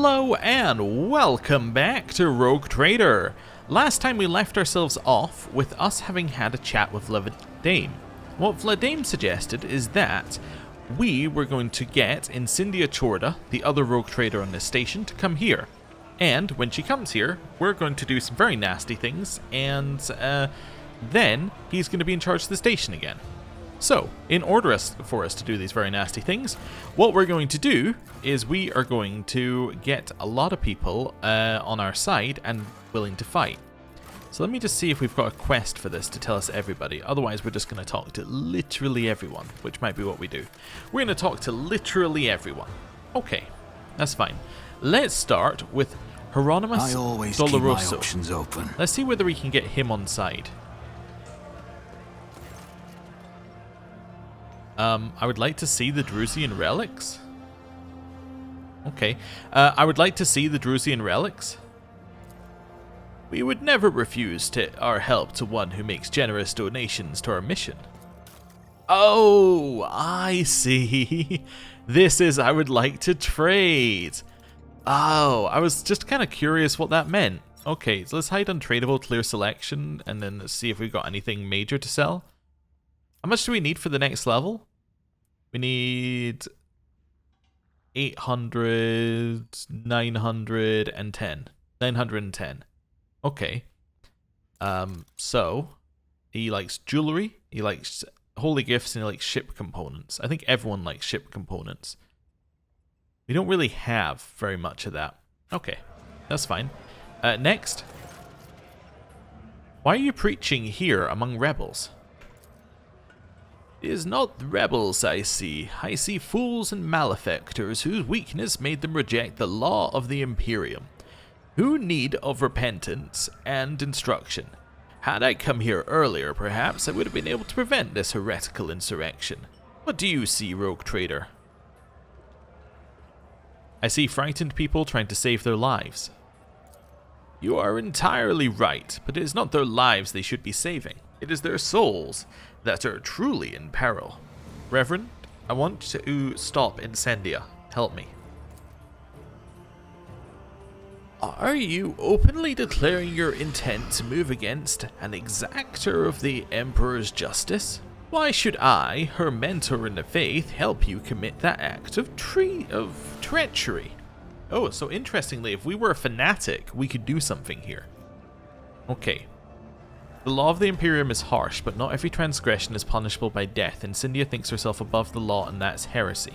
Hello and welcome back to Rogue Trader. Last time we left ourselves off with us having had a chat with Vladame. What Vladame suggested is that we were going to get Incendia Chorda, the other Rogue Trader on this station, to come here. And when she comes here, we're going to do some very nasty things, and then he's going to be in charge of the station again. So, in order for us to do these very nasty things, what we're going to do is we are going to get a lot of people on our side and willing to fight. So let me just see if we've got a quest for this to tell us everybody. Otherwise, we're just going to talk to literally everyone, which might be what we do. We're going to talk to literally everyone. Okay, that's fine. Let's start with Hieronymus I always Doloroso. keep my options open. Let's see whether we can get him on side. I would like to see the Drusian relics. Okay. I would like to see the Drusian relics. We would never refuse our help to one who makes generous donations to our mission. Oh, I see. This is I would like to trade. Oh, I was just kind of curious what that meant. Okay, so let's hide untradeable, clear selection, and then let's see if we've got anything major to sell. How much do we need for the next level? We need 800, 910. 910. Okay. So, he likes jewelry, he likes holy gifts, and he likes ship components. I think everyone likes ship components. We don't really have very much of that. Okay, that's fine. Next. Why are you preaching here among rebels? It is not the rebels I see. I see fools and malefactors whose weakness made them reject the law of the Imperium, who need of repentance and instruction. Had I come here earlier, perhaps I would have been able to prevent this heretical insurrection. What do you see, Rogue Trader? I see frightened people trying to save their lives. You are entirely right, but it is not their lives they should be saving. It is their souls that are truly in peril. Reverend, I want to stop Incendia. Help me. Are you openly declaring your intent to move against an exactor of the Emperor's justice? Why should I, her mentor in the faith, help you commit that act of treachery? Oh, so interestingly, if we were a fanatic, we could do something here. Okay. The law of the Imperium is harsh, but not every transgression is punishable by death, and Incendia thinks herself above the law, and that's heresy.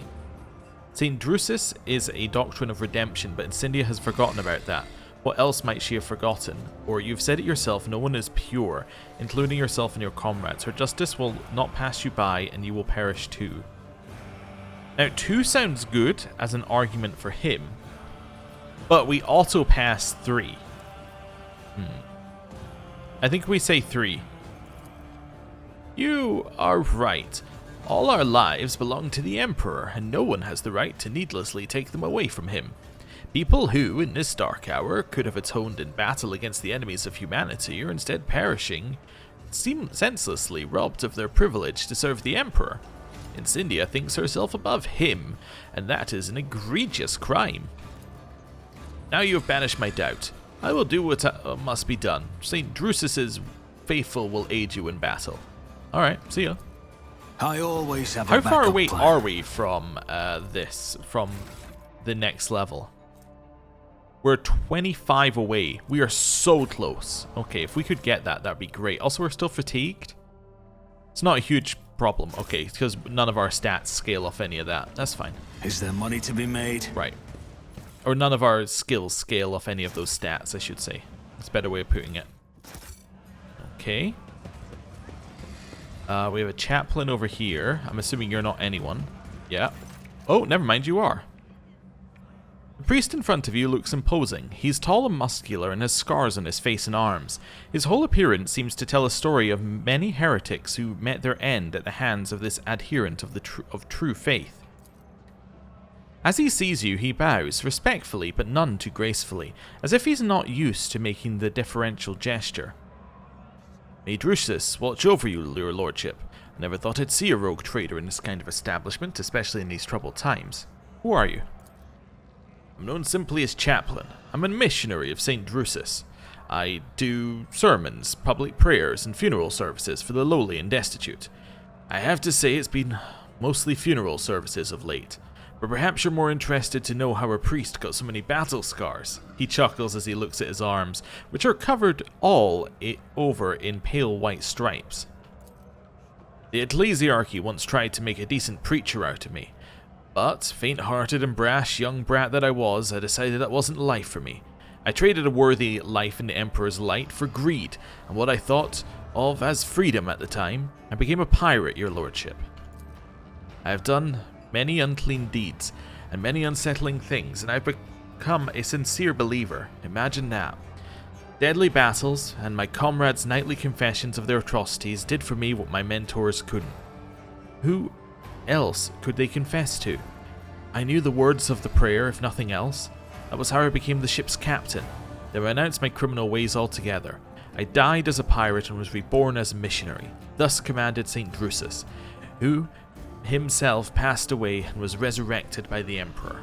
St. Drusus is a doctrine of redemption, but Incendia has forgotten about that. What else might she have forgotten? Or you've said it yourself, no one is pure, including yourself and your comrades. Her justice will not pass you by, and you will perish too. Now, 2 sounds good as an argument for him, but we auto-pass 3. I think we say 3. You are right. All our lives belong to the Emperor, and no one has the right to needlessly take them away from him. People who, in this dark hour, could have atoned in battle against the enemies of humanity are instead perishing, seem senselessly robbed of their privilege to serve the Emperor. Incendia thinks herself above him, and that is an egregious crime. Now you have banished my doubt. I will do what must be done. St. Drusus's faithful will aid you in battle. Alright, see ya. I always have How a far backup away plan. are we from from the next level? We're 25 away. We are so close. Okay, if we could get that, that'd be great. Also, we're still fatigued. It's not a huge problem. Okay, because none of our stats scale off any of that. That's fine. Is there money to be made? Right. Or none of our skills scale off any of those stats, I should say. That's a better way of putting it. Okay. We have a chaplain over here. I'm assuming you're not anyone. Yeah. Oh, never mind, you are. The priest in front of you looks imposing. He's tall and muscular and has scars on his face and arms. His whole appearance seems to tell a story of many heretics who met their end at the hands of this adherent of true faith. As he sees you, he bows, respectfully but none too gracefully, as if he's not used to making the deferential gesture. May Drusus watch over you, your lordship. I never thought I'd see a rogue trader in this kind of establishment, especially in these troubled times. Who are you? I'm known simply as Chaplain. I'm a missionary of St. Drusus. I do sermons, public prayers, and funeral services for the lowly and destitute. I have to say it's been mostly funeral services of late, but perhaps you're more interested to know how a priest got so many battle scars. He chuckles as he looks at his arms, which are covered all over in pale white stripes. The ecclesiarchy once tried to make a decent preacher out of me, but, faint-hearted and brash young brat that I was, I decided that wasn't life for me. I traded a worthy life in the Emperor's light for greed, and what I thought of as freedom at the time. I became a pirate, your lordship. I have done many unclean deeds, and many unsettling things, and I've become a sincere believer. Imagine that. Deadly battles, and my comrades' nightly confessions of their atrocities did for me what my mentors couldn't. Who else could they confess to? I knew the words of the prayer, if nothing else. That was how I became the ship's captain. Then I renounced my criminal ways altogether. I died as a pirate and was reborn as a missionary. Thus commanded St. Drusus, who himself passed away and was resurrected by the Emperor.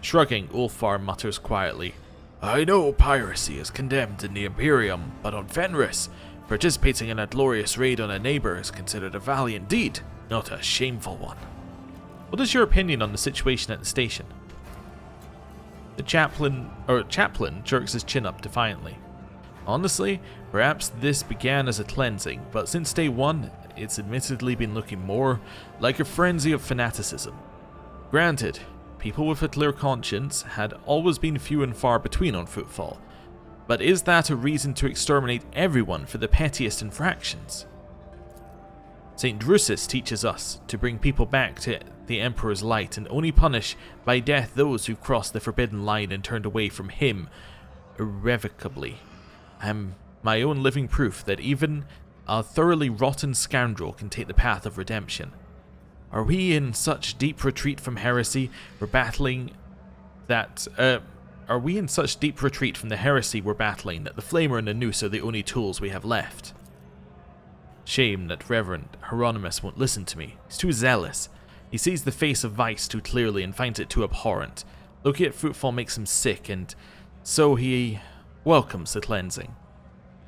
Shrugging, Ulfar mutters quietly, I know piracy is condemned in the Imperium, but on Fenris, participating in a glorious raid on a neighbour is considered a valiant deed, not a shameful one. What is your opinion on the situation at the station? The chaplain jerks his chin up defiantly. Honestly, perhaps this began as a cleansing, but since day one, it's admittedly been looking more like a frenzy of fanaticism. Granted, people with a clear conscience had always been few and far between on Footfall, but is that a reason to exterminate everyone for the pettiest infractions? St. Drusus teaches us to bring people back to the Emperor's light and only punish by death those who crossed the forbidden line and turned away from him irrevocably. I am my own living proof that even a thoroughly rotten scoundrel can take the path of redemption. Are we in such deep retreat from heresy we're battling that Are we in such deep retreat from the heresy we're battling that the flamer and the noose are the only tools we have left? Shame that Reverend Hieronymus won't listen to me. He's too zealous. He sees the face of vice too clearly and finds it too abhorrent. Looking at Footfall makes him sick, and so he welcomes the cleansing.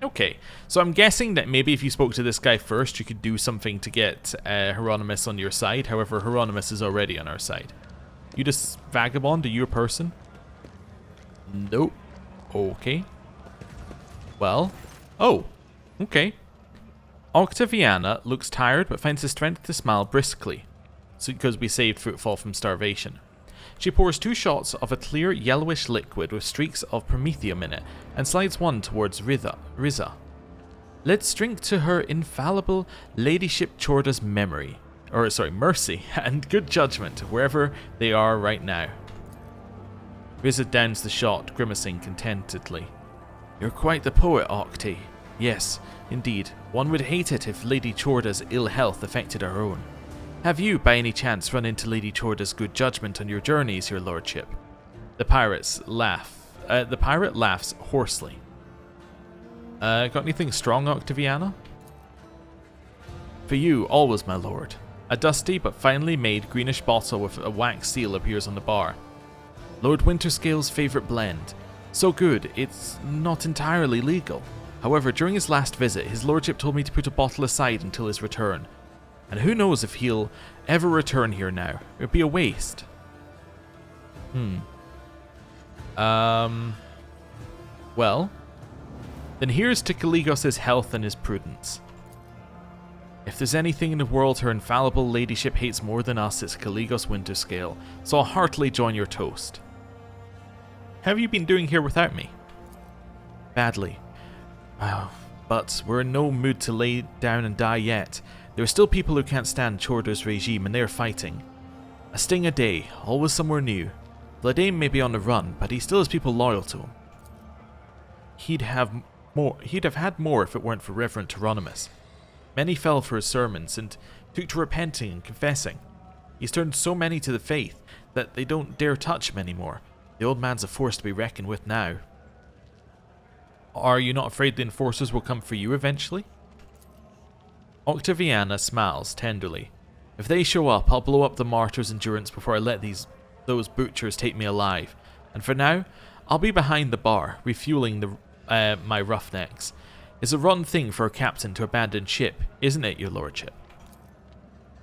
Okay, so I'm guessing that maybe if you spoke to this guy first, you could do something to get Hieronymus on your side. However, Hieronymus is already on our side. You just vagabond? Are you a person? Nope. Okay. Well. Oh. Okay. Octaviana looks tired but finds the strength to smile briskly, because we saved Footfall from starvation. She pours 2 shots of a clear yellowish liquid with streaks of promethium in it, and slides one towards Riza. Let's drink to her infallible ladyship Chorda's mercy, and good judgment, wherever they are right now. Riza downs the shot, grimacing contentedly. You're quite the poet, Octi. Yes, indeed. One would hate it if Lady Chorda's ill health affected our own. Have you, by any chance, run into Lady Chorda's good judgment on your journeys, your lordship? The pirate laughs hoarsely. Got anything strong, Octaviana? For you, always, my lord. A dusty but finely made greenish bottle with a wax seal appears on the bar. Lord Winterscale's favourite blend. So good, it's not entirely legal. However, during his last visit, his lordship told me to put a bottle aside until his return. And who knows if he'll ever return here now. It would be a waste. Well, then here's to Caligos' health and his prudence. If there's anything in the world her infallible ladyship hates more than us, it's Caligos Winterscale, so I'll heartily join your toast. How have you been doing here without me? Badly. But we're in no mood to lay down and die yet. There are still people who can't stand Chorda's regime, and they are fighting. A sting a day, always somewhere new. Vladimir may be on the run, but he still has people loyal to him. He'd have had more if it weren't for Reverend Hieronymus. Many fell for his sermons and took to repenting and confessing. He's turned so many to the faith that they don't dare touch him anymore. The old man's a force to be reckoned with now. Are you not afraid the enforcers will come for you eventually? Octaviana smiles tenderly. If they show up, I'll blow up the martyr's endurance before I let these those butchers take me alive. And for now, I'll be behind the bar, refueling my roughnecks. It's a rotten thing for a captain to abandon ship, isn't it, your lordship?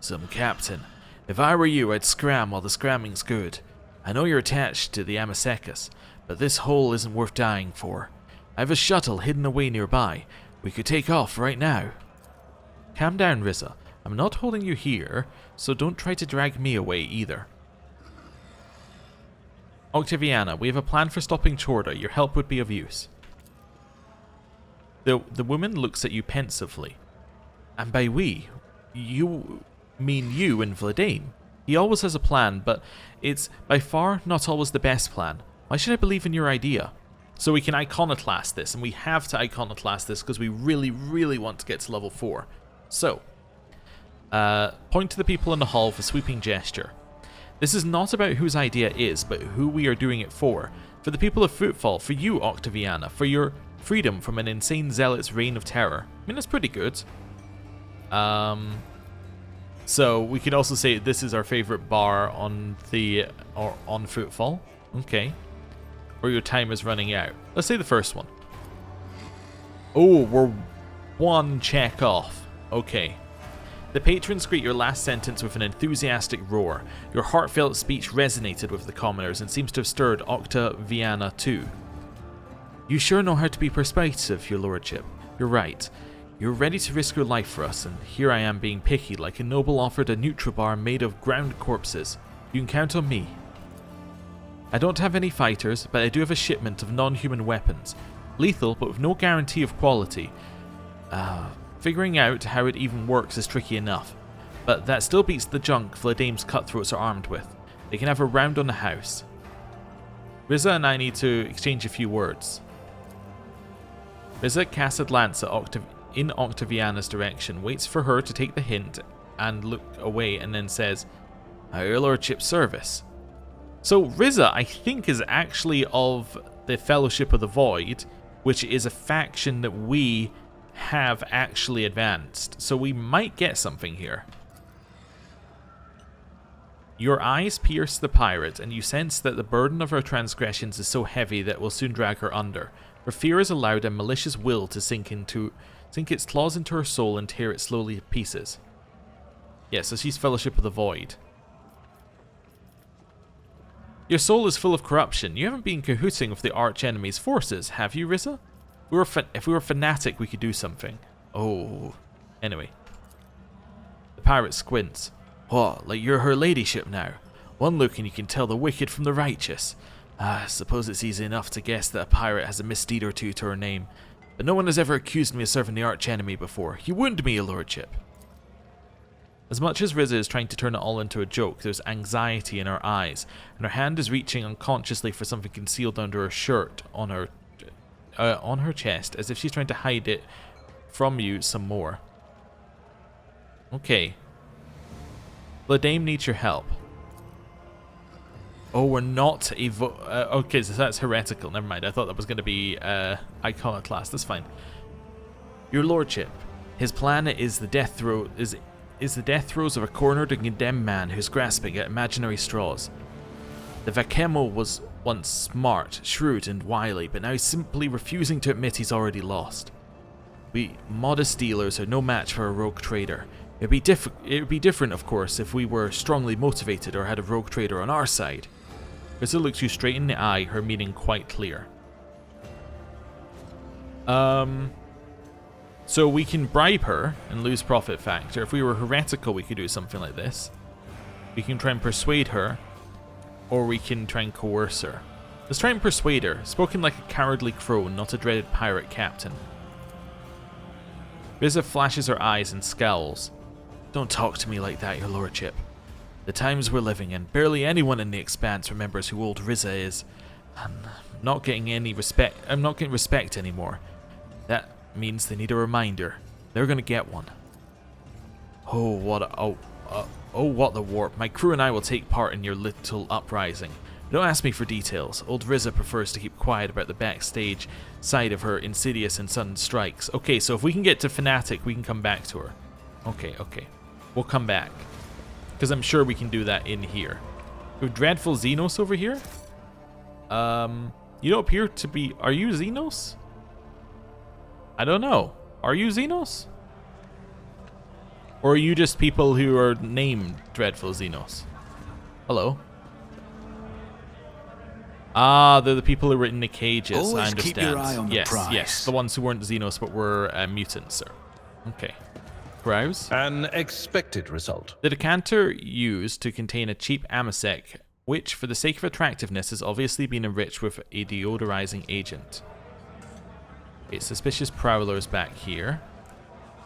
Some captain. If I were you, I'd scram while the scramming's good. I know you're attached to the Amasekas, but this hole isn't worth dying for. I have a shuttle hidden away nearby. We could take off right now. Calm down, Rizza. I'm not holding you here, so don't try to drag me away either. Octaviana, we have a plan for stopping Chorda. Your help would be of use. The woman looks at you pensively. And by we, you mean you and Vladane. He always has a plan, but it's by far not always the best plan. Why should I believe in your idea? So we can iconoclast this, and we have to iconoclast this because we really, really want to get to level 4. So, point to the people in the hall with a sweeping gesture. This is not about whose idea is, but who we are doing it for. For the people of Footfall, for you, Octaviana, for your freedom from an insane zealot's reign of terror. I mean, that's pretty good. So we could also say this is our favorite bar on on Footfall. Okay. Or your time is running out. Let's say the first one. Oh, we're one check off. Okay. The patrons greet your last sentence with an enthusiastic roar. Your heartfelt speech resonated with the commoners and seems to have stirred Octaviana too. You sure know how to be persuasive, your lordship. You're right. You're ready to risk your life for us, and here I am being picky like a noble offered a Nutribar made of ground corpses. You can count on me. I don't have any fighters, but I do have a shipment of non-human weapons. Lethal, but with no guarantee of quality. Figuring out how it even works is tricky enough, but that still beats the junk Vladame's cutthroats are armed with. They can have a round on the house. Rizza and I need to exchange a few words. Rizza casts a glance at in Octaviana's direction, waits for her to take the hint and look away, and then says, "Your lordship's service." So Rizza, I think, is actually of the Fellowship of the Void, which is a faction that we have actually advanced. So we might get something here. Your eyes pierce the pirate, and you sense that the burden of her transgressions is so heavy that it will soon drag her under. Her fear has allowed a malicious will to sink its claws into her soul and tear it slowly to pieces. Yeah, so she's Fellowship of the Void. Your soul is full of corruption. You haven't been cahooting with the arch-enemy's forces, have you, Rizza? If we were fanatic, we could do something. Oh. Anyway. The pirate squints. What, like you're her ladyship now? One look and you can tell the wicked from the righteous. I suppose it's easy enough to guess that a pirate has a misdeed or two to her name. But no one has ever accused me of serving the arch-enemy before. You wound me, your lordship. As much as Rizza is trying to turn it all into a joke, there's anxiety in her eyes, and her hand is reaching unconsciously for something concealed under her shirt on her chest, as if she's trying to hide it from you some more. Okay. Vladame needs your help. Oh, we're not okay, so that's heretical. Never mind. I thought that was going to be iconoclast. That's fine. Your lordship, his plan is the death throes of a cornered and condemned man who's grasping at imaginary straws. The Vakemo was once smart, shrewd, and wily, but now he's simply refusing to admit he's already lost. We modest dealers are no match for a rogue trader. It would be different, of course, if we were strongly motivated or had a rogue trader on our side. Rizza looks you straight in the eye, her meaning quite clear. So we can bribe her and lose profit factor. If we were heretical, we could do something like this. We can try and persuade her, or we can try and coerce her. Let's try and persuade her, spoken like a cowardly crow, not a dreaded pirate captain. Rizza flashes her eyes and scowls. Don't talk to me like that, your lordship. The times we're living in, barely anyone in the Expanse remembers who old Rizza is. I'm not getting respect anymore. That means they need a reminder. They're gonna get one. Oh, what the warp. My crew and I will take part in your little uprising. Don't ask me for details. Old Rizza prefers to keep quiet about the backstage side of her insidious and sudden strikes. Okay, so if we can get to Fanatic, we can come back to her. Okay. We'll come back. Because I'm sure we can do that in here. We have Dreadful Xenos over here. You don't appear to be... Are you Xenos? I don't know. Are you Xenos? Or are you just people who are named Dreadful Xenos? Hello? Ah, they're the people who were in the cages. Always I understand. keep your eye on the yes, prize. yes. The ones who weren't Xenos but were mutants, sir. Okay. Browse. An expected result. The decanter used to contain a cheap amasec, which, for the sake of attractiveness, has obviously been enriched with a deodorizing agent. Okay, suspicious prowlers back here.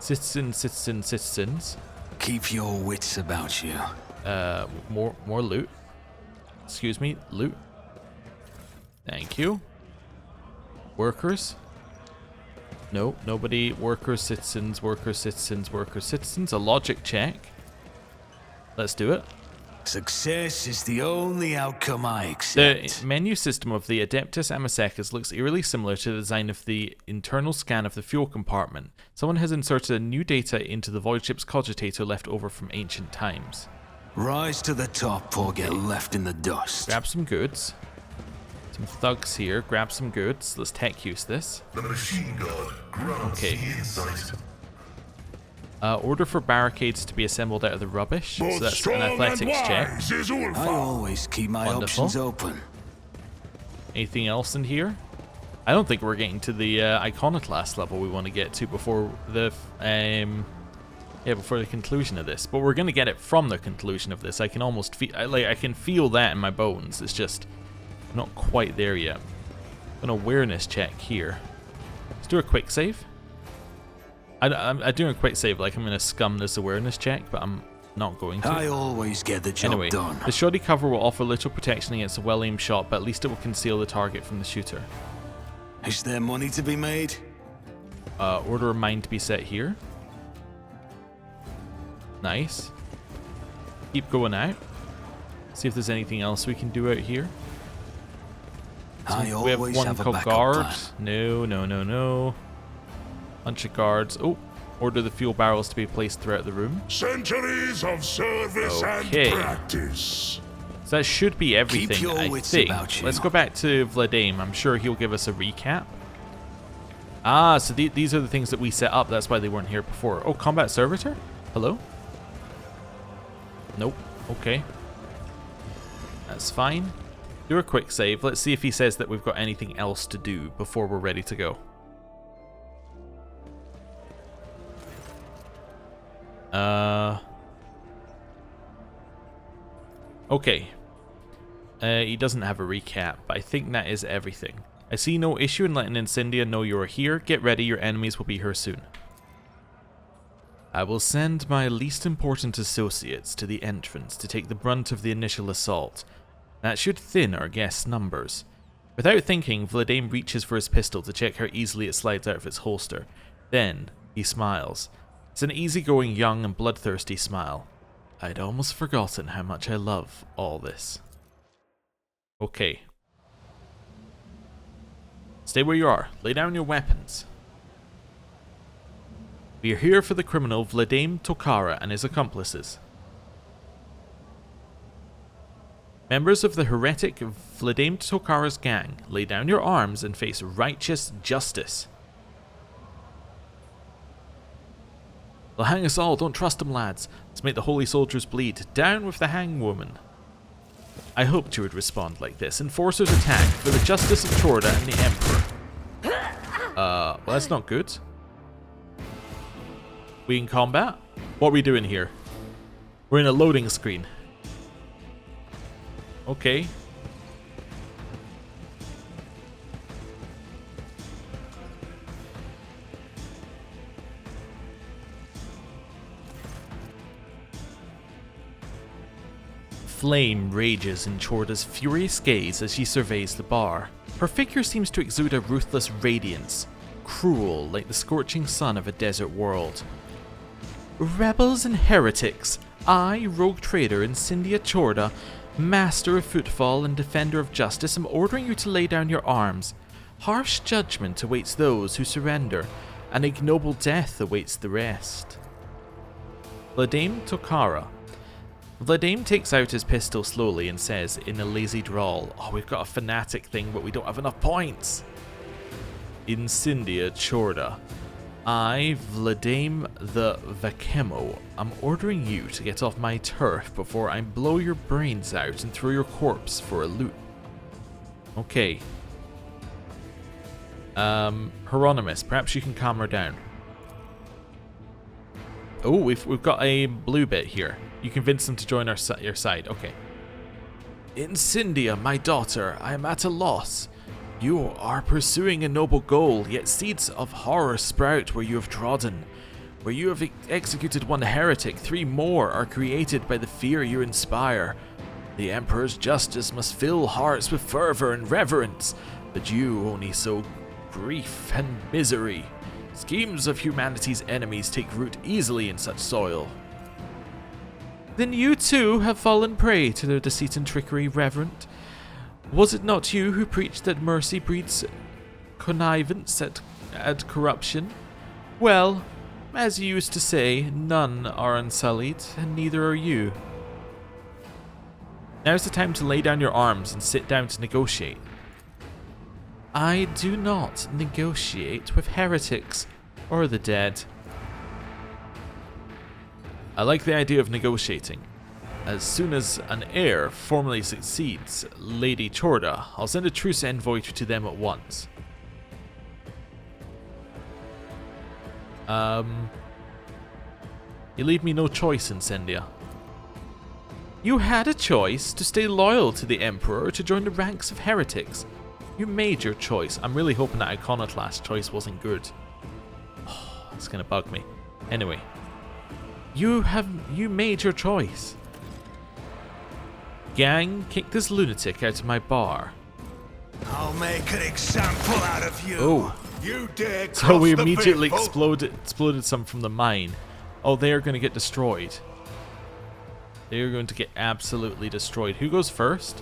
Citizens. Keep your wits about you. More loot. Excuse me, loot. Thank you. Workers. No, nobody. Workers, citizens, workers, citizens, workers, citizens. A logic check. Let's do it. Success is the only outcome I accept. The menu system of the Adeptus Amasecus looks eerily similar to the design of the internal scan of the fuel compartment. Someone has inserted a new data into the voidship's cogitator left over from ancient times. Rise to the top or get left in the dust. Grab some goods. Some thugs here. Grab some goods. Let's tech use this. The machine god grants the insight. Order for barricades to be assembled out of the rubbish. So that's an athletics check. I always keep my Wonderful. options open. Anything else in here? I don't think we're getting to the iconoclast level we want to get to before the before the conclusion of this. But we're gonna get it from the conclusion of this. I can almost feel I can feel that in my bones. It's just not quite there yet. An awareness check here. Let's do a quick save. I'm doing a quick save, like I'm going to scum this awareness check, but I'm not going to. I always get the job Anyway, done. the shoddy cover will offer little protection against a well-aimed shot, but at least it will conceal the target from the shooter. Is there money to be made? Order of mine to be set here. Nice. Keep going out. See if there's anything else we can do out here. I We have always one have a called backup guard. plan. No. Bunch of guards. Oh, order the fuel barrels to be placed throughout the room. Centuries of service Okay. and practice. So that should be everything, your I wits think. about you. Let's go back to Vladame. I'm sure he'll give us a recap. Ah, so these are the things that we set up. That's why they weren't here before. Oh, combat servitor? Hello? Nope. Okay. That's fine. Do a quick save. Let's see if he says that we've got anything else to do before we're ready to go. Okay. He doesn't have a recap, but I think that is everything. I see no issue in letting Incendia know you are here. Get ready, your enemies will be here soon. I will send my least important associates to the entrance to take the brunt of the initial assault. That should thin our guests' numbers. Without thinking, Vladame reaches for his pistol to check how easily it slides out of its holster. Then, he smiles. It's an easygoing, young, and bloodthirsty smile. I'd almost forgotten how much I love all this. Okay. Stay where you are. Lay down your weapons. We are here for the criminal Vladame Tokara and his accomplices. Members of the heretic Vladame Tokara's gang, lay down your arms and face righteous justice. They'll hang us all, don't trust them, lads. Let's make the holy soldiers bleed. Down with the hangwoman. I hoped you would respond like this. Enforcers attack for the justice of Chorda and the Emperor. Well, that's not good. We in combat? What are we doing here? We're in a loading screen. Okay. Flame rages in Chorda's furious gaze as she surveys the bar. Her figure seems to exude a ruthless radiance, cruel like the scorching sun of a desert world. Rebels and heretics, I, rogue trader Incendia Chorda, master of footfall and defender of justice, am ordering you to lay down your arms. Harsh judgment awaits those who surrender, and ignoble death awaits the rest. Vladame Tokara. Vladimir takes out his pistol slowly and says in a lazy drawl, "Oh, we've got a fanatic thing, but we don't have enough points." Incendia Chorda. I, Vladimir the Vakemo, am ordering you to get off my turf before I blow your brains out and throw your corpse for a loot. Okay. Hieronymus, perhaps you can calm her down. Oh, we've got a blue bit here. You convince them to join your side. Okay. Incendia, my daughter, I am at a loss. You are pursuing a noble goal, yet seeds of horror sprout where you have trodden. Where you have executed one heretic, 3 more are created by the fear you inspire. The Emperor's justice must fill hearts with fervor and reverence, but you only sow grief and misery. Schemes of humanity's enemies take root easily in such soil. Then you too have fallen prey to their deceit and trickery, Reverend. Was it not you who preached that mercy breeds connivance at corruption? Well, as you used to say, none are unsullied, and neither are you. Now's the time to lay down your arms and sit down to negotiate. I do not negotiate with heretics or the dead. I like the idea of negotiating. As soon as an heir formally succeeds Lady Chorda, I'll send a truce envoy to them at once. You leave me no choice, Incendia. You had a choice to stay loyal to the Emperor or to join the ranks of heretics. You made your choice. I'm really hoping that Iconoclast choice wasn't good. Oh, that's gonna bug me. Anyway. You made your choice. Gang, kick this lunatic out of my bar. I'll make an example out of you. Oh. You dare cross So we the immediately faithful? exploded some from the mine. Oh, they are going to get destroyed. They are going to get absolutely destroyed. Who goes first?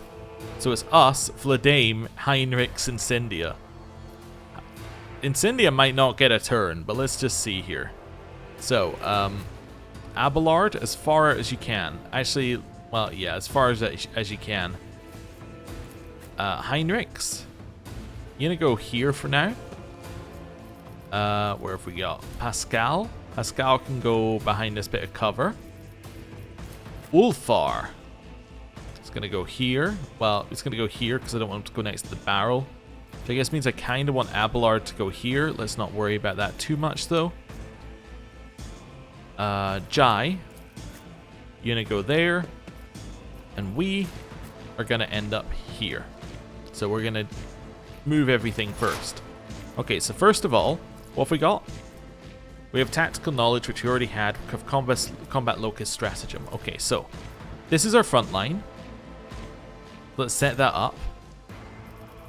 So it's us, Vladimir, Heinrichs, Incendia. Incendia might not get a turn, but let's just see here. So, Abelard, as far as you can. Actually, well, yeah, as far as you can. Heinrichs, you gonna go here for now? Where have we got? Pascal. Pascal can go behind this bit of cover. Ulfar. It's gonna go here. Well, it's gonna go here because I don't want it to go next to the barrel. Which I guess means I kind of want Abelard to go here. Let's not worry about that too much though. Jai. You're gonna go there. And we are gonna end up here. So we're gonna move everything first. Okay, so first of all, what have we got? We have tactical knowledge, which we already had. We have combat locus stratagem. Okay, so this is our front line. Let's set that up.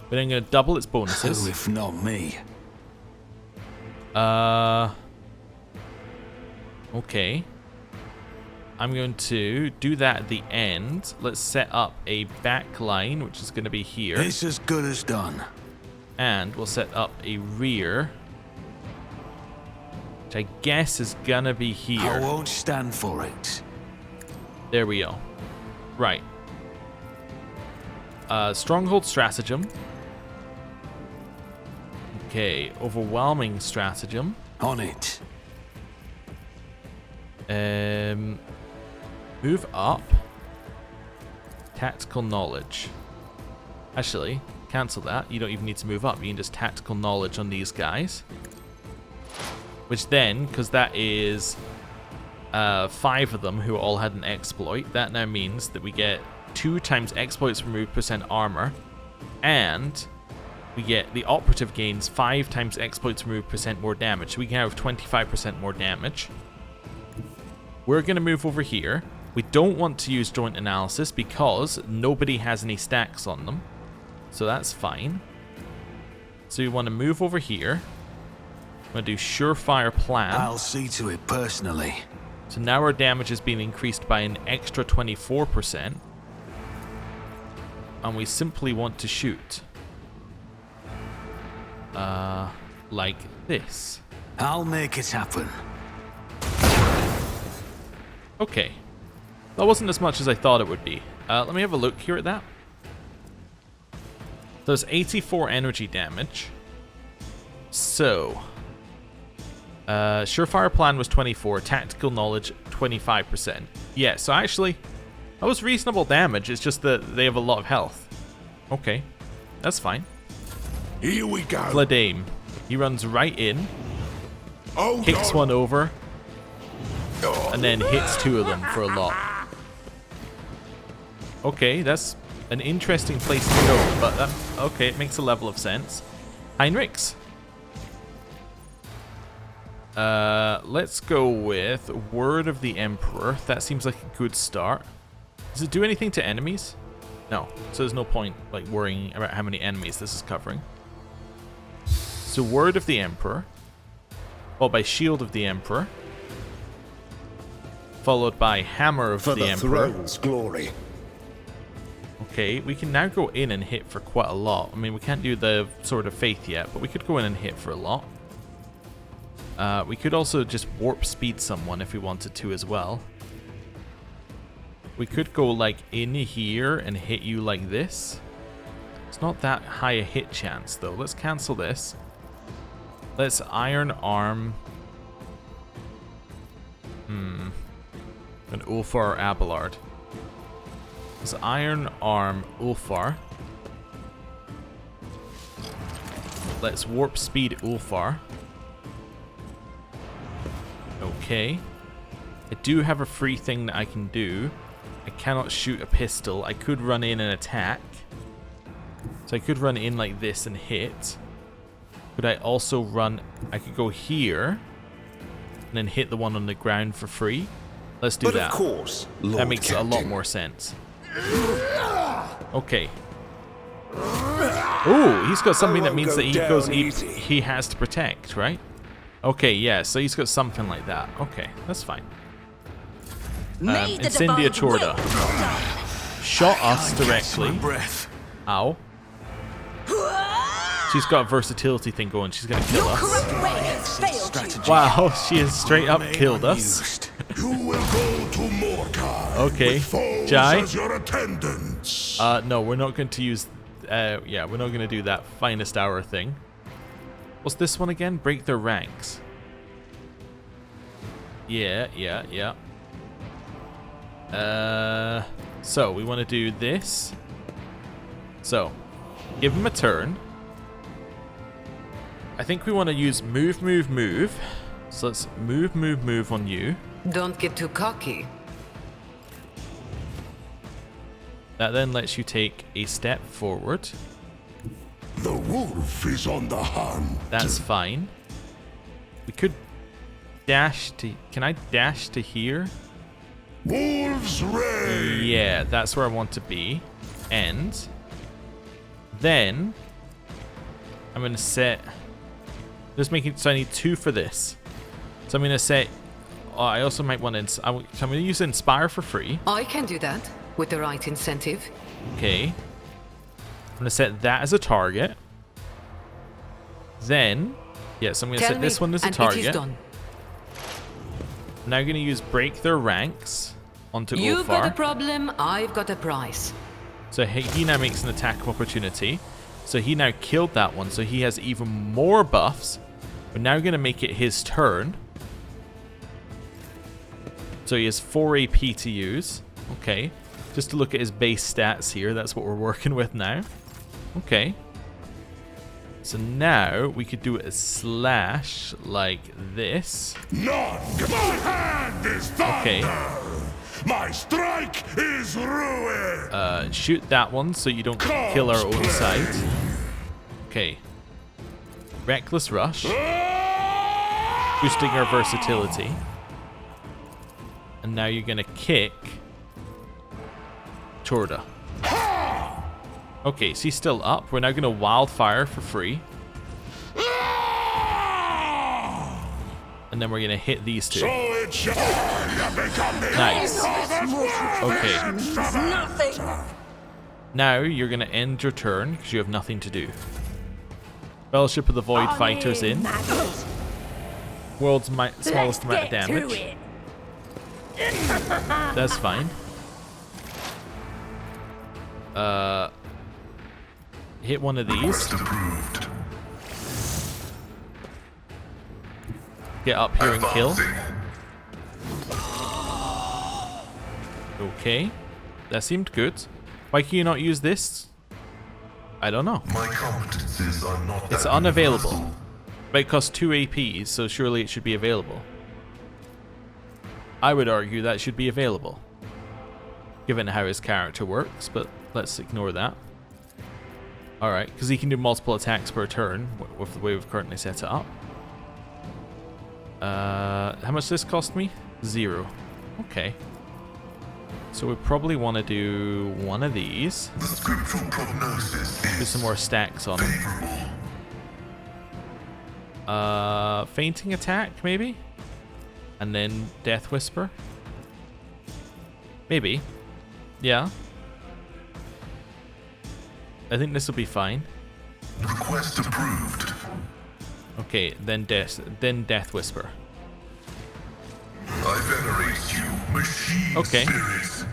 But I'm going to double its bonuses. Who if not me? Okay. I'm going to do that at the end. Let's set up a back line, which is going to be here. It's as good as done. And we'll set up a rear, which I guess is going to be here. I won't stand for it. There we go. Right. Stronghold stratagem. Okay, overwhelming stratagem. On it. Move up. Tactical knowledge. Actually, cancel that. You don't even need to move up. You can just tactical knowledge on these guys. Which then, because that is 5 of them who all had an exploit, that now means that we get 2 times exploits remove % armor, and we get the operative gains 5 times exploits remove % more damage. So we can have 25% more damage. We're going to move over here. We don't want to use joint analysis because nobody has any stacks on them. So that's fine. So we want to move over here. I'm going to do surefire plan. I'll see to it personally. So now our damage has been increased by an extra 24%. And we simply want to shoot. Like this. I'll make it happen. Okay. That wasn't as much as I thought it would be. Let me have a look here at that. There's 84 energy damage. So, surefire plan was 24, tactical knowledge 25%. Yeah, so actually, that was reasonable damage. It's just that they have a lot of health. Okay, that's fine. Here we go. Vladame. He runs right in, kicks one over, and then hits two of them for a lot. Okay, that's an interesting place to go, but okay, it makes a level of sense. Heinrichs. Let's go with Word of the Emperor. That seems like a good start. Does it do anything to enemies? No, so there's no point like worrying about how many enemies this is covering. So Word of the Emperor, followed by Shield of the Emperor, followed by Hammer of the Emperor. Throne's glory. Okay, we can now go in and hit for quite a lot. I mean, we can't do the Sword of Faith yet, but we could go in and hit for a lot. We could also just warp speed someone if we wanted to as well. We could go like in here and hit you like this. It's not that high a hit chance though. Let's cancel this. Let's Iron Arm. An Ulfar or Abelard. Let's Iron Arm Ulfar. Let's warp speed Ulfar. Okay. I do have a free thing that I can do. I cannot shoot a pistol. I could run in and attack. So I could run in like this and hit. Could I also run... I could go here and then hit the one on the ground for free. Let's do that. Of course, Lord That makes Captain. a lot more sense. Okay. Oh, he's got something that means that he has to protect, right? Okay, yeah, so he's got something like that. Okay, that's fine. Incendia Chorda. Shot us directly. Breath. Ow. She's got a versatility thing going. She's gonna kill us. Wow, she has straight up killed us. You will go to Morcar. Okay, with foes Jai. as your attendants. No, we're not going to use... yeah, we're not going to do that finest hour thing. What's this one again? Break their ranks. Yeah. So, we want to do this. So, give him a turn. I think we want to use move. So let's move on you. Don't get too cocky. That then lets you take a step forward. The wolf is on the hunt. That's fine. We could dash to... Can I dash to here? Wolves reign. Yeah, that's where I want to be. And then I'm going to set... Just making... So I need 2 for this. So I'm going to set... Oh, I also might want to... So I'm going to use Inspire for free. I can do that with the right incentive. Okay. I'm going to set that as a target. Then... Yes, I'm going to set this one as a target. I'm now going to use Break Their Ranks onto You've Ulfar. got a problem, I've got a price. So he now makes an attack of opportunity. So he now killed that one. So he has even more buffs. We're now going to make it his turn. So he has 4 AP to use. Okay. Just to look at his base stats here. That's what we're working with now. Okay. So now we could do a slash like this. None. My hand is thunder. Okay. My strike is ruin. Shoot that one so you don't kill our own side. Okay. Reckless Rush. Boosting our versatility. And now you're going to kick Chorda. Okay, so he's still up. We're now going to Wildfire for free. And then we're going to hit these two. So it shall become the Nice. Okay. Nothing. Now you're going to end your turn because you have nothing to do. Fellowship of the Void Fighters in. World's smallest amount of damage. That's fine. Hit one of these. Get up here and kill. Okay. That seemed good. Why can you not use this? I don't know. My competencies are not It's unavailable. But it costs 2 AP, so surely it should be available. I would argue that should be available, given how his character works, but let's ignore that. Alright, because he can do multiple attacks per turn with the way we've currently set it up. How much does this cost me? 0. Okay. So we probably want to do one of these. The scriptural prognosis Do some more stacks on him. Fainting attack, maybe? And then Death Whisper? Maybe. Yeah. I think this will be fine. Request approved. Okay, then Death Whisper. I venerate you, machine Okay. spirits.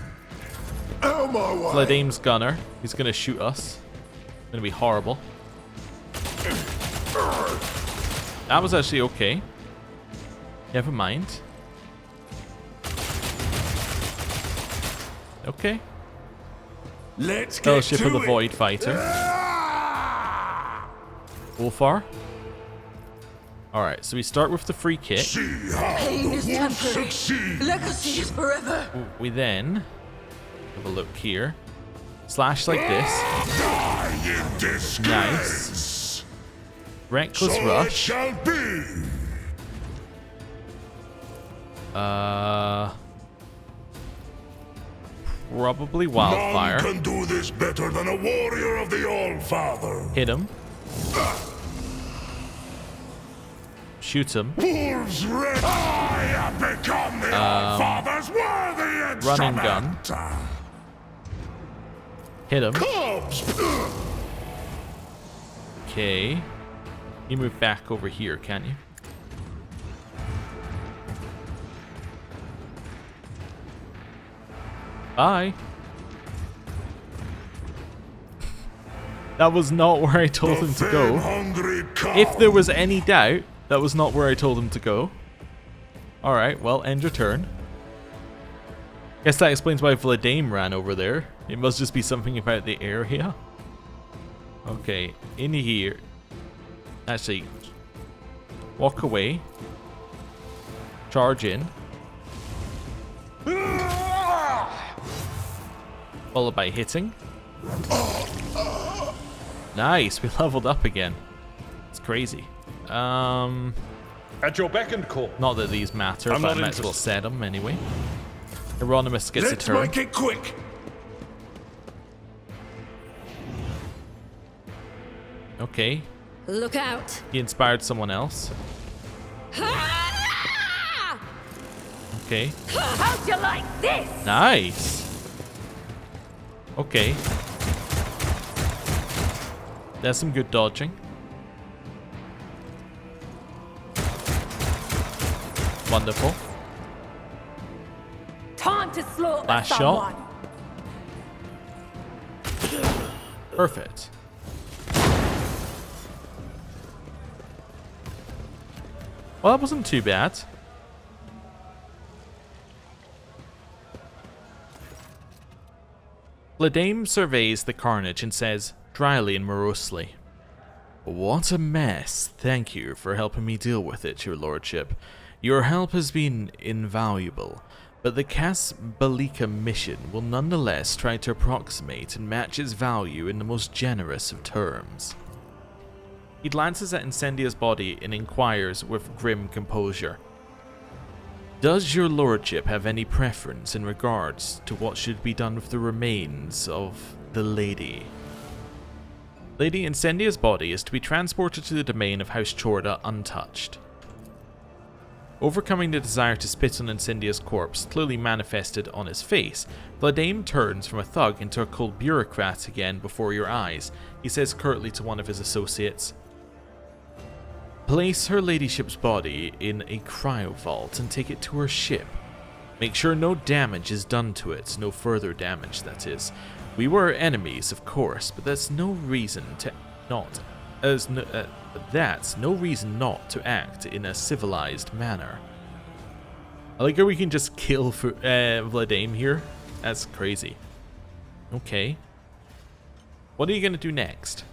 Vladame's gunner. He's gonna shoot us. Gonna be horrible. That was actually okay. Never mind. Okay. Let's get Fellowship to of the it. Void Fighter. Wolfar. Alright, so we start with the free kit. See how Pain is the wolf temporary. succeeds. Legacy is forever. We then have a look here. Slash like this. Die in disgrace. Nice. Reckless So it Rush. shall be. Probably None Wildfire. can do this better than a warrior of the All-Father. Hit him. Shoot him. Wolves red. I have become the All-Father's worthy instrument. Run and gun. Hit him. Cubs. Okay. You move back over here, can't you? Bye. That was not where I told him to go. Hungry cow. If there was any doubt, that was not where I told him to go. Alright, well, end your turn. Guess that explains why Vladame ran over there. It must just be something about the area. Okay, in here. Actually, walk away. Charge in. Followed by hitting. Nice, we leveled up again. It's crazy. At your beck and call. Not that these matter, I'm but I not might as well interested. set them anyway. Hieronymus gets Let's a turn. make it quick. Okay, Look out. he inspired someone else. Okay, How'd you like this? nice. Okay. That's some good dodging. Wonderful. Time to slaughter Last someone. shot. Perfect. Well, that wasn't too bad. Vladame surveys the carnage and says, dryly and morosely, "What a mess. Thank you for helping me deal with it, your lordship. Your help has been invaluable, but the Casbalika mission will nonetheless try to approximate and match its value in the most generous of terms." He glances at Incendia's body and inquires with grim composure, "Does your lordship have any preference in regards to what should be done with the remains of the lady?" Lady Incendia's body is to be transported to the domain of House Chorda untouched. Overcoming the desire to spit on Incendia's corpse clearly manifested on his face, Vladame turns from a thug into a cold bureaucrat again before your eyes. He says curtly to one of his associates, "Place her ladyship's body in a cryo vault and take it to her ship. Make sure no damage is done to it, no further damage, that is. We were enemies, of course, but that's no reason to not... that's no reason not to act in a civilized manner. I like how we can just kill Vladimir here. That's crazy. Okay. What are you going to do next?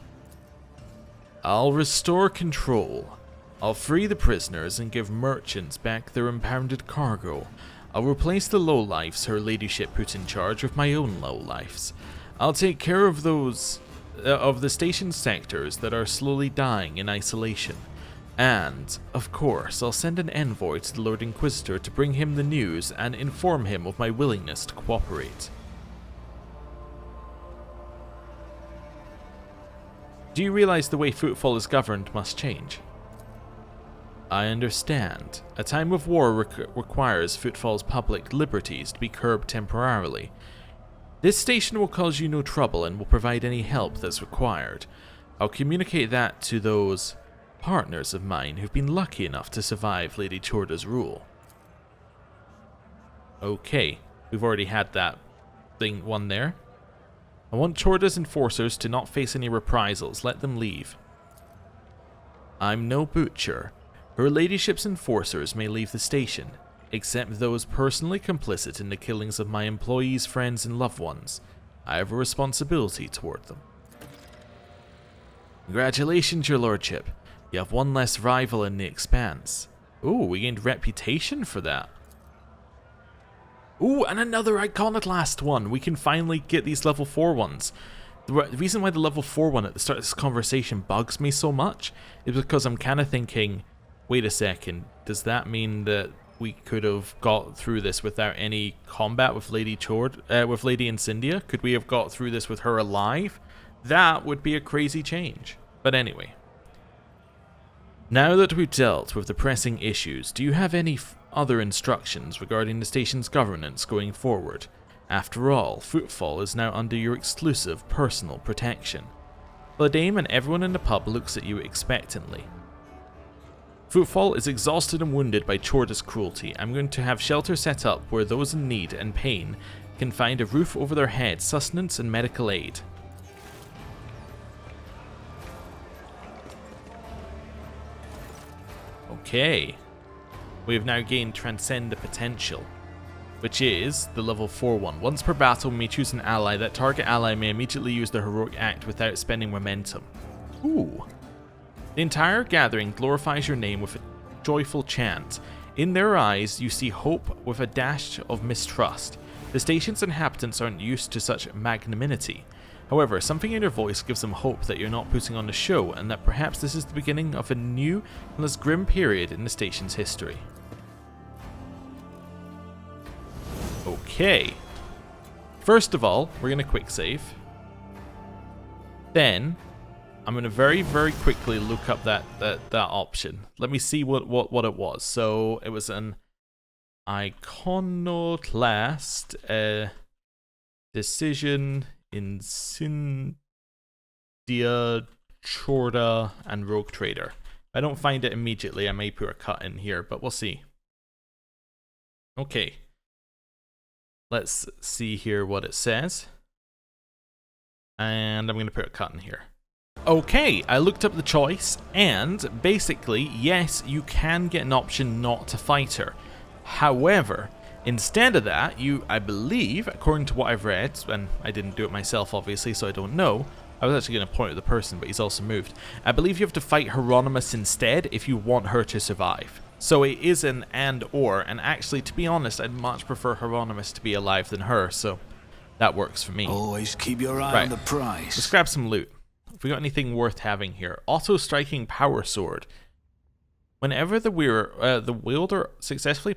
I'll restore control. I'll free the prisoners and give merchants back their impounded cargo. I'll replace the lowlifes her ladyship put in charge with my own lowlifes. I'll take care of those of the station sectors that are slowly dying in isolation. And, of course, I'll send an envoy to the Lord Inquisitor to bring him the news and inform him of my willingness to cooperate. Do you realize the way Footfall is governed must change? I understand. A time of war requires Footfall's public liberties to be curbed temporarily. This station will cause you no trouble and will provide any help that's required. I'll communicate that to those partners of mine who've been lucky enough to survive Lady Chorda's rule. Okay, we've already had that one there. I want Chorda's enforcers to not face any reprisals. Let them leave. I'm no butcher. Her ladyship's enforcers may leave the station, except those personally complicit in the killings of my employees, friends, and loved ones. I have a responsibility toward them. Congratulations, your lordship. You have one less rival in the Expanse. Ooh, we gained reputation for that. Ooh, and another iconoclast one. We can finally get these level 4 ones. The reason why the level 4 one at the start of this conversation bugs me so much is because I'm kind of thinking, wait a second, does that mean that we could have got through this without any combat with Lady Incendia? Could we have got through this with her alive? That would be a crazy change. But anyway. Now that we've dealt with the pressing issues, do you have any other instructions regarding the station's governance going forward? After all, Footfall is now under your exclusive personal protection. Vladimir and everyone in the pub looks at you expectantly. Footfall is exhausted and wounded by Chorda's cruelty. I'm going to have shelter set up where those in need and pain can find a roof over their heads, sustenance and medical aid. Okay. We have now gained Transcend the Potential, which is the level 4 one. Once per battle, when we choose an ally, that target ally may immediately use the heroic act without spending momentum. Ooh. The entire gathering glorifies your name with a joyful chant. In their eyes, you see hope with a dash of mistrust. The station's inhabitants aren't used to such magnanimity. However, something in your voice gives them hope that you're not putting on a show, and that perhaps this is the beginning of a new and less grim period in the station's history. Okay. First of all, we're going to quick save. Then I'm going to very, very quickly look up that option. Let me see what it was. So it was an iconoclast decision in Incendia, Chorda, and Rogue Trader. If I don't find it immediately, I may put a cut in here, but we'll see. Okay. Let's see here what it says. And I'm going to put a cut in here. Okay, I looked up the choice, and basically, yes, you can get an option not to fight her. However, instead of that, I believe, according to what I've read, and I didn't do it myself obviously, so I don't know, I was actually going to point at the person, but he's also moved. I believe you have to fight Hieronymus instead if you want her to survive. So it is an and/or, and actually, to be honest, I'd much prefer Hieronymus to be alive than her, so that works for me. Always keep your eye on the prize. Let's grab some loot. If we got anything worth having here. Auto-striking power sword. Whenever the wielder successfully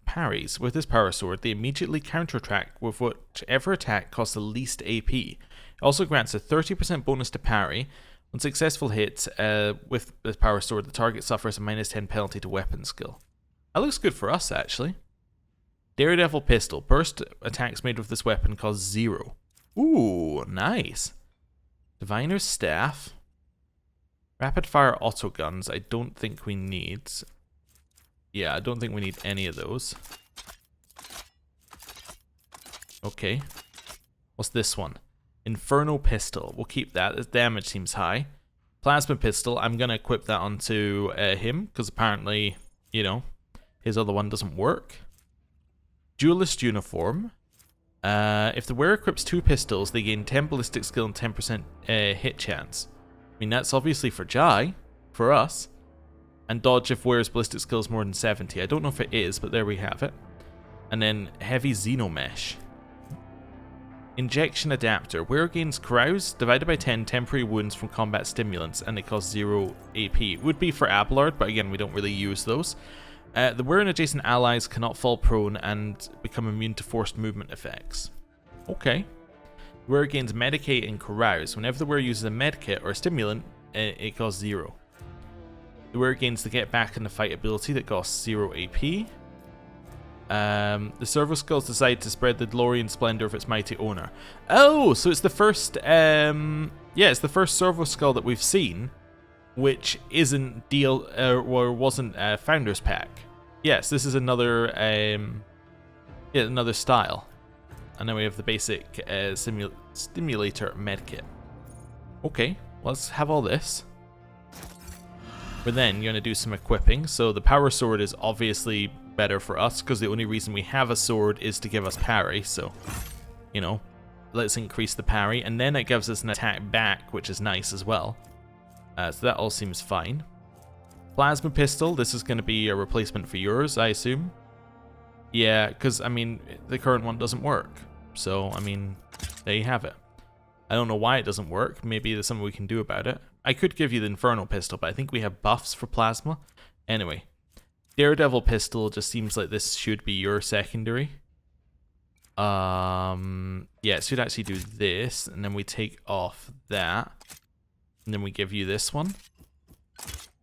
parries with this power sword, they immediately counterattack with whichever attack costs the least AP. It also grants a 30% bonus to parry. On successful hits with this power sword, the target suffers a -10 penalty to weapon skill. That looks good for us, actually. Daredevil pistol. Burst attacks made with this weapon cost 0. Ooh, nice. Diviner's staff. Rapid fire auto guns. I don't think we need. Yeah, I don't think we need any of those. Okay. What's this one? Inferno Pistol. We'll keep that. The damage seems high. Plasma Pistol. I'm going to equip that onto him, because apparently, you know, his other one doesn't work. Duelist Uniform. If the wearer equips 2 pistols, they gain 10 ballistic skill and 10% hit chance. I mean, that's obviously for Jai, for us. And dodge if wearer's ballistic skill is more than 70. I don't know if it is, but there we have it. And then Heavy Xenomesh. Injection Adapter. Wearer gains carouse, divided by 10 temporary wounds from combat stimulants, and it costs 0 AP. Would be for Abelard, but again, we don't really use those. The wearer and adjacent allies cannot fall prone and become immune to forced movement effects. Okay. The wearer gains Medicate and Carouse. Whenever the wearer uses a medikit or a stimulant, it costs 0. The wearer gains the Get Back in the Fight ability that costs 0 AP. The servo skulls decide to spread the glory and splendor of its mighty owner. Oh, so it's the first, it's the first servo skull that we've seen, which isn't or wasn't Founder's Pack. Yes, this is another, another style. And then we have the basic stimulator medkit. Okay, let's have all this. We're then going to do some equipping. So the power sword is obviously better for us, because the only reason we have a sword is to give us parry. So, you know, let's increase the parry. And then it gives us an attack back, which is nice as well. So that all seems fine. Plasma Pistol, this is going to be a replacement for yours, I assume. Yeah, because, I mean, the current one doesn't work. So, I mean, there you have it. I don't know why it doesn't work. Maybe there's something we can do about it. I could give you the Inferno Pistol, but I think we have buffs for Plasma. Anyway, Daredevil Pistol just seems like this should be your secondary. Yeah, it should actually do this, and then we take off that. And then we give you this one.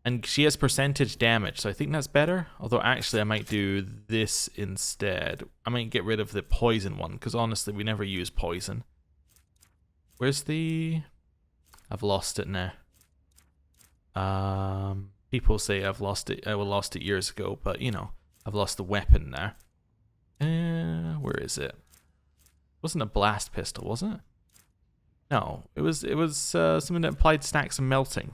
And she has percentage damage, so I think that's better. Although actually I might do this instead. I might get rid of the poison one, because honestly we never use poison. Where's the... I've lost it now. People say I've lost it. I lost it years ago, but you know, I've lost the weapon now. Where is it? It wasn't a blast pistol, was it? No, it was something that applied stacks of melting.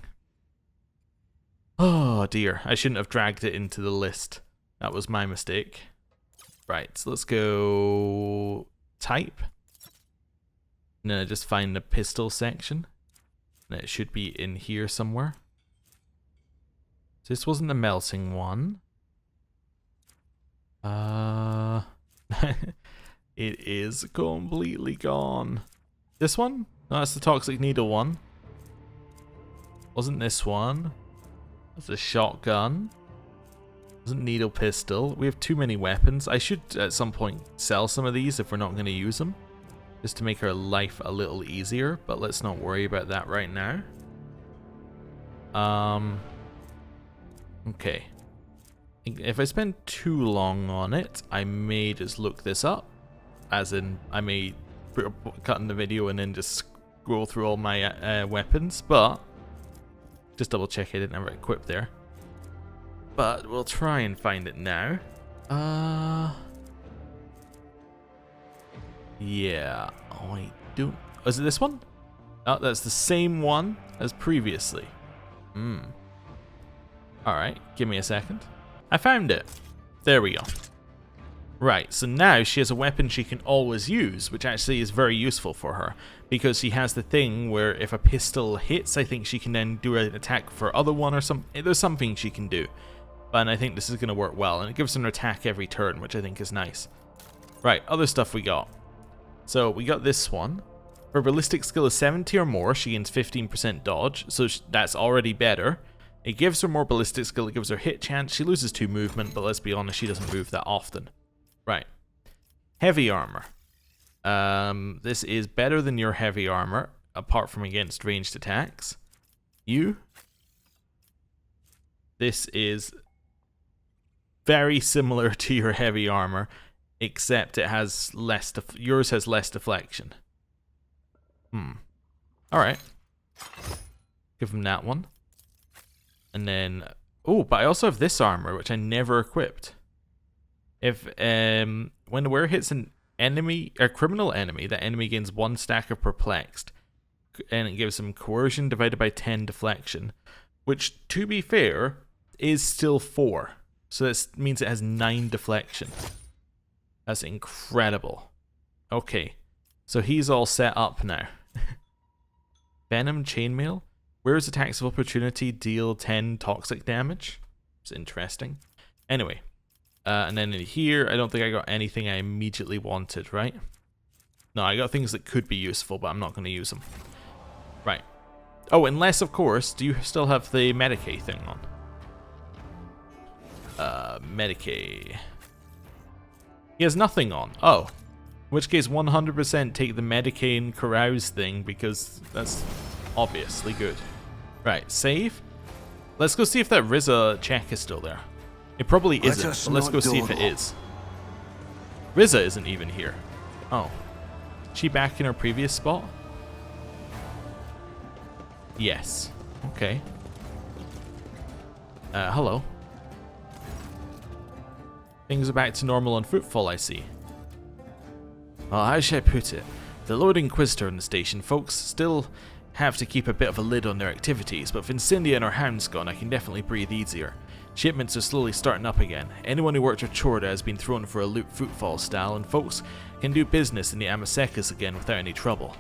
Oh dear, I shouldn't have dragged it into the list. That was my mistake. Right, so let's go type. And then I just find the pistol section. And it should be in here somewhere. So this wasn't the melting one. It is completely gone. This one? No, that's the toxic needle one. Wasn't this one? That's a shotgun. Wasn't needle pistol. We have too many weapons. I should at some point sell some of these if we're not going to use them, just to make our life a little easier, but let's not worry about that right now. Okay. If I spend too long on it, I may just look this up. As in, I may cut in the video and then just scroll through all my weapons, but just double check I didn't have it equipped there. But we'll try and find it now. Yeah. Oh, I don't... Oh, is it this one? Oh, that's the same one as previously. Alright, give me a second. I found it. There we go. Right, so now she has a weapon she can always use, which actually is very useful for her, because she has the thing where if a pistol hits, I think she can then do an attack for other one or something. There's something she can do. And I think this is going to work well, and it gives her an attack every turn, which I think is nice. Right, other stuff we got. So we got this one. Her ballistic skill is 70 or more, she gains 15% dodge, so that's already better. It gives her more ballistic skill, it gives her hit chance, she loses 2 movement, but let's be honest, she doesn't move that often. Right. Heavy armor. This is better than your heavy armor, apart from against ranged attacks. This is very similar to your heavy armor, except it has less. Yours has less deflection. Alright. Give him that one. And then... Oh, but I also have this armor, which I never equipped. If when the wearer hits an criminal enemy, that enemy gains 1 stack of perplexed, and it gives them coercion divided by 10 deflection, which, to be fair, is still 4. So that means it has 9 deflection. That's incredible. Okay, so he's all set up now. Venom Chainmail. Where's attacks of opportunity deal 10 toxic damage? It's interesting. Anyway, and then in here, I don't think I got anything I immediately wanted, right? No, I got things that could be useful, but I'm not going to use them. Right. Oh, unless, of course, do you still have the Medicae thing on? Medicae. He has nothing on. Oh. In which case, 100% take the Medicae and Carouse thing, because that's obviously good. Right, save. Let's go see if that Riza check is still there. It probably isn't, but let's go see if it is. Riza isn't even here. Oh. Is she back in her previous spot? Yes. Okay. Hello. Things are back to normal on Footfall, I see. Well, how should I put it? The Lord Inquisitor in the station, folks, still have to keep a bit of a lid on their activities, but with Incendia and our hounds gone, I can definitely breathe easier. Shipments are slowly starting up again. Anyone who worked with Chorda has been thrown for a loot Footfall style, and folks can do business in the Amasekas again without any trouble.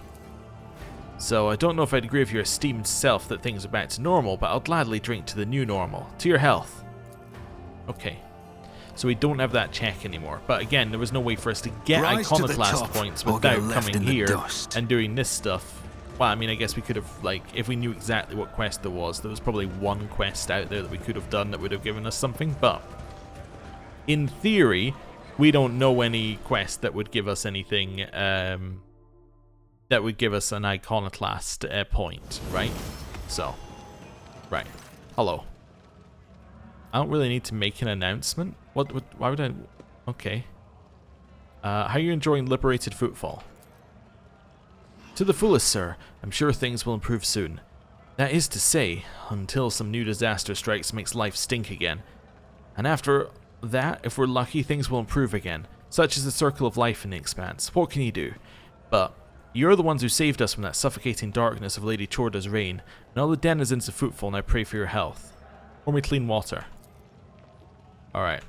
So, I don't know if I'd agree with your esteemed self that things are back to normal, but I'll gladly drink to the new normal. To your health. Okay. So we don't have that check anymore. But again, there was no way for us to get Iconoclast points without coming here and doing this stuff. Well, I mean, I guess we could have, like, if we knew exactly what quest there was probably one quest out there that we could have done that would have given us something. But in theory, we don't know any quest that would give us anything, that would give us an Iconoclast point, right? So, right. Hello. I don't really need to make an announcement. Why would I? Okay. How are you enjoying Liberated Footfall? To the fullest, sir. I'm sure things will improve soon. That is to say, until some new disaster strikes makes life stink again. And after that, if we're lucky, things will improve again. Such is the circle of life in the Expanse. What can you do? But you're the ones who saved us from that suffocating darkness of Lady Chorda's reign, and all the denizens of Footfall now pray for your health. Pour me clean water. Alright.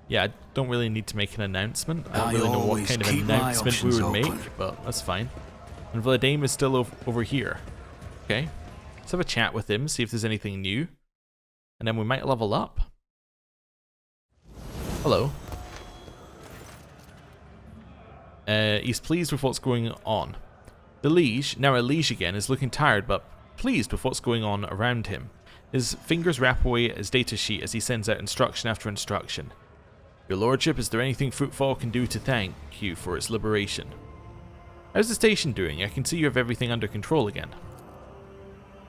Yeah, I don't really need to make an announcement. I don't really know what kind of announcement we would make, but that's fine. And Vladimir is still over here. Okay. Let's have a chat with him, see if there's anything new. And then we might level up. Hello. He's pleased with what's going on. The liege, now a liege again, is looking tired but pleased with what's going on around him. His fingers wrap away at his data sheet as he sends out instruction after instruction. Your lordship, is there anything Footfall can do to thank you for its liberation? How's the station doing? I can see you have everything under control again.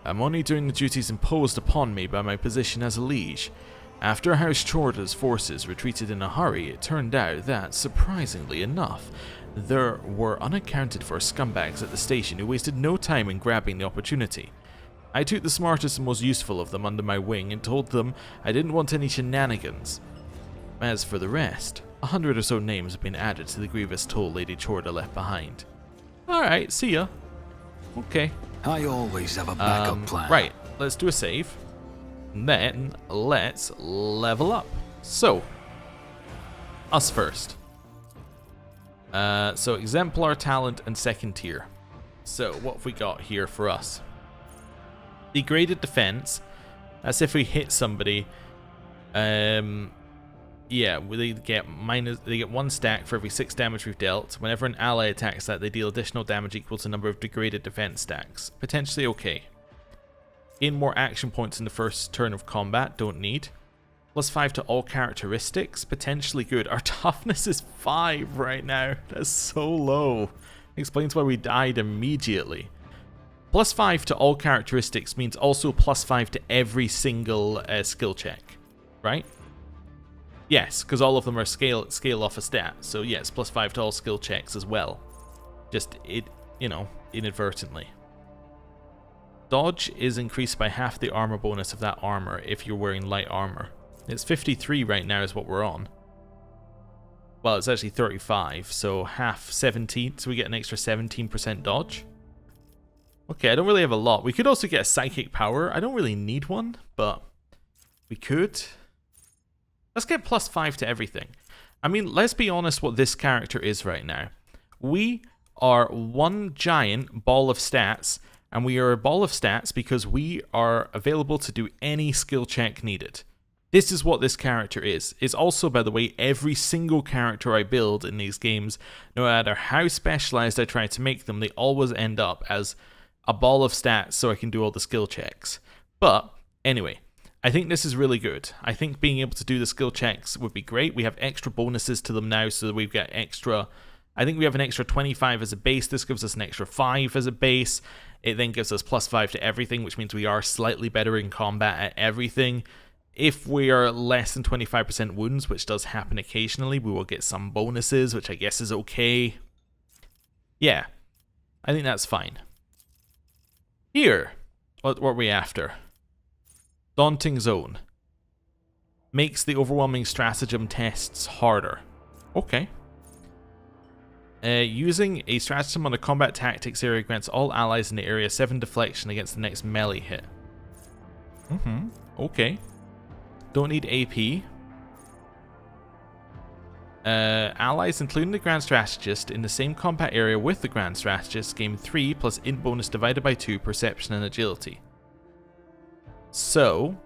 I'm only doing the duties imposed upon me by my position as a liege. After House Chorda's forces retreated in a hurry, it turned out that, surprisingly enough, there were unaccounted for scumbags at the station who wasted no time in grabbing the opportunity. I took the smartest and most useful of them under my wing and told them I didn't want any shenanigans. As for the rest, 100 or so names have been added to the grievous toll Lady Chorda left behind. Alright, see ya. Okay. I always have a backup plan. Right, let's do a save. And then, let's level up. So, us first. So, Exemplar, Talent, and Second Tier. So, what have we got here for us? Degraded Defense. That's if we hit somebody. Yeah, they get 1 stack for every 6 damage we've dealt. Whenever an ally attacks that, they deal additional damage equal to the number of degraded defense stacks. Potentially okay. Gain more action points in the first turn of combat, don't need. +5 to all characteristics, potentially good. Our toughness is 5 right now. That's so low. Explains why we died immediately. +5 to all characteristics means also +5 to every single skill check, right? Yes, because all of them are scale off a stat. So yes, +5 to all skill checks as well. Just inadvertently. Dodge is increased by half the armor bonus of that armor if you're wearing light armor. It's 53 right now is what we're on. Well, it's actually 35, so half 17, so we get an extra 17% dodge. Okay, I don't really have a lot. We could also get a psychic power. I don't really need one, but we could. Let's get +5 to everything. I mean, let's be honest what this character is right now. We are one giant ball of stats, and we are a ball of stats because we are available to do any skill check needed. This is what this character is. It's also, by the way, every single character I build in these games, no matter how specialized I try to make them, they always end up as a ball of stats so I can do all the skill checks. But, anyway, I think this is really good. I think being able to do the skill checks would be great. We have extra bonuses to them now, so that we've got extra... I think we have an extra 25 as a base. This gives us an extra 5 as a base. It then gives us +5 to everything, which means we are slightly better in combat at everything. If we are less than 25% wounds, which does happen occasionally, we will get some bonuses, which I guess is okay. Yeah, I think that's fine. Here, what were we after? Daunting Zone. Makes the overwhelming stratagem tests harder. Okay. Using a stratagem on a combat tactics area grants all allies in the area 7 deflection against the next melee hit. Okay. Don't need AP. Allies, including the Grand Strategist, in the same combat area with the Grand Strategist, gain 3 plus int bonus divided by 2 perception and agility. So,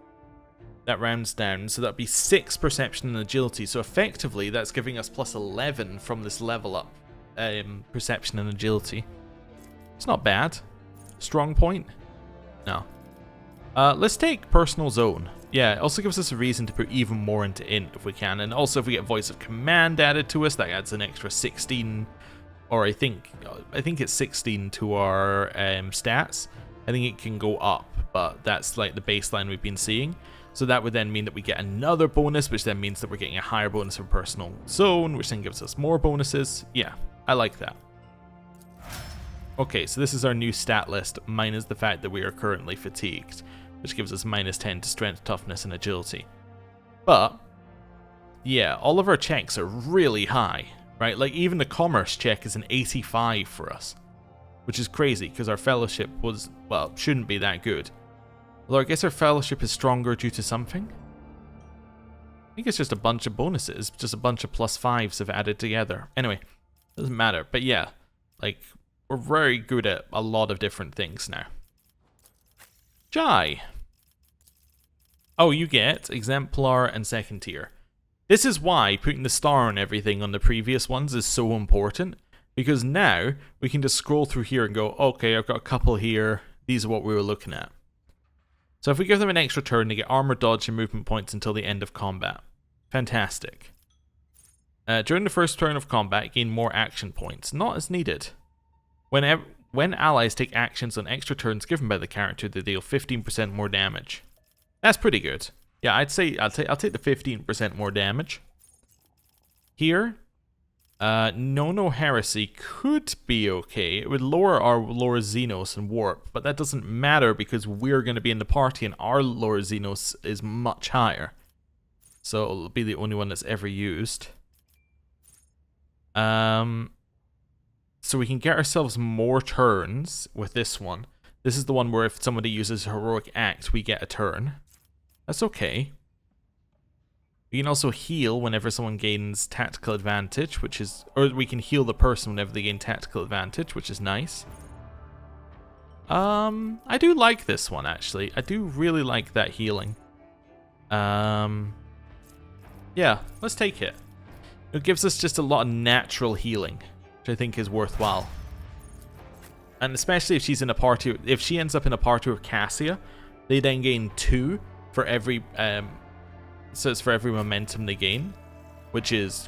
that rounds down, so that'd be 6 perception and agility. So effectively, that's giving us +11 from this level up. Perception and agility. It's not bad. Strong point? No. Let's take Personal Zone. Yeah, it also gives us a reason to put even more into int if we can, and also if we get Voice of Command added to us, that adds an extra 16, or I think it's 16 to our stats. I think it can go up, but that's like the baseline we've been seeing. So that would then mean that we get another bonus, which then means that we're getting a higher bonus from Personal Zone, which then gives us more bonuses. Yeah, I like that. Okay, so this is our new stat list, minus the fact that we are currently fatigued, which gives us -10 to strength, toughness, and agility. But, yeah, all of our checks are really high, right? Like, even the commerce check is an 85 for us, which is crazy, because our fellowship was, well, shouldn't be that good. Although I guess our fellowship is stronger due to something? I think it's just a bunch of bonuses, just a bunch of +5s have added together. Anyway, doesn't matter. But yeah, like, we're very good at a lot of different things now. Jai. Oh, you get Exemplar and Second Tier. This is why putting the star on everything on the previous ones is so important, because now we can just scroll through here and go, okay, I've got a couple here, these are what we were looking at. So if we give them an extra turn, they get armor, dodge, and movement points until the end of combat. Fantastic. During the first turn of combat, gain more action points. Not as needed. When allies take actions on extra turns given by the character, they deal 15% more damage. That's pretty good. Yeah, I'd say I'll take the 15% more damage. Here, No Heresy could be okay. It would lower our Lore Xenos and Warp, but that doesn't matter because we're going to be in the party and our Lore Xenos is much higher. So it'll be the only one that's ever used. So we can get ourselves more turns with this one. This is the one where if somebody uses a heroic act, we get a turn. That's okay. We can also heal whenever someone gains tactical advantage, which is... Or we can heal the person whenever they gain tactical advantage, which is nice. I do like this one, actually. I do really like that healing. Yeah, let's take it. It gives us just a lot of natural healing, which I think is worthwhile. And especially if she's in a party... If she ends up in a party with Cassia, they then gain 2 for every... So it's for every momentum they gain, which is,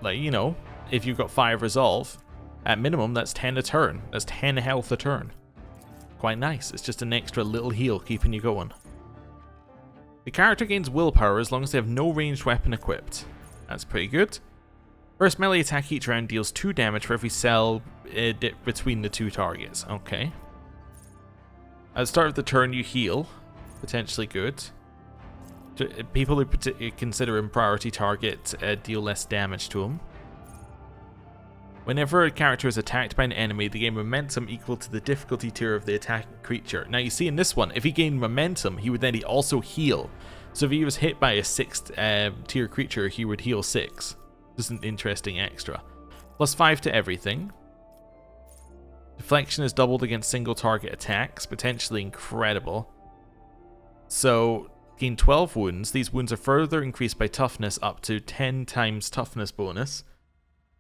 like, you know, if you've got 5 resolve, at minimum, that's 10 a turn. That's 10 health a turn. Quite nice. It's just an extra little heal keeping you going. The character gains willpower as long as they have no ranged weapon equipped. That's pretty good. First melee attack each round deals 2 damage for every cell between the 2 targets. Okay. At the start of the turn, you heal. Potentially good. People who consider him priority target deal less damage to him. Whenever a character is attacked by an enemy, they gain momentum equal to the difficulty tier of the attacking creature. Now you see in this one, if he gained momentum, he would then also heal. So if he was hit by a 6th tier creature, he would heal 6. This is an interesting extra. +5 to everything. Deflection is doubled against single target attacks, potentially incredible. So, gain 12 wounds. These wounds are further increased by toughness up to 10 times toughness bonus.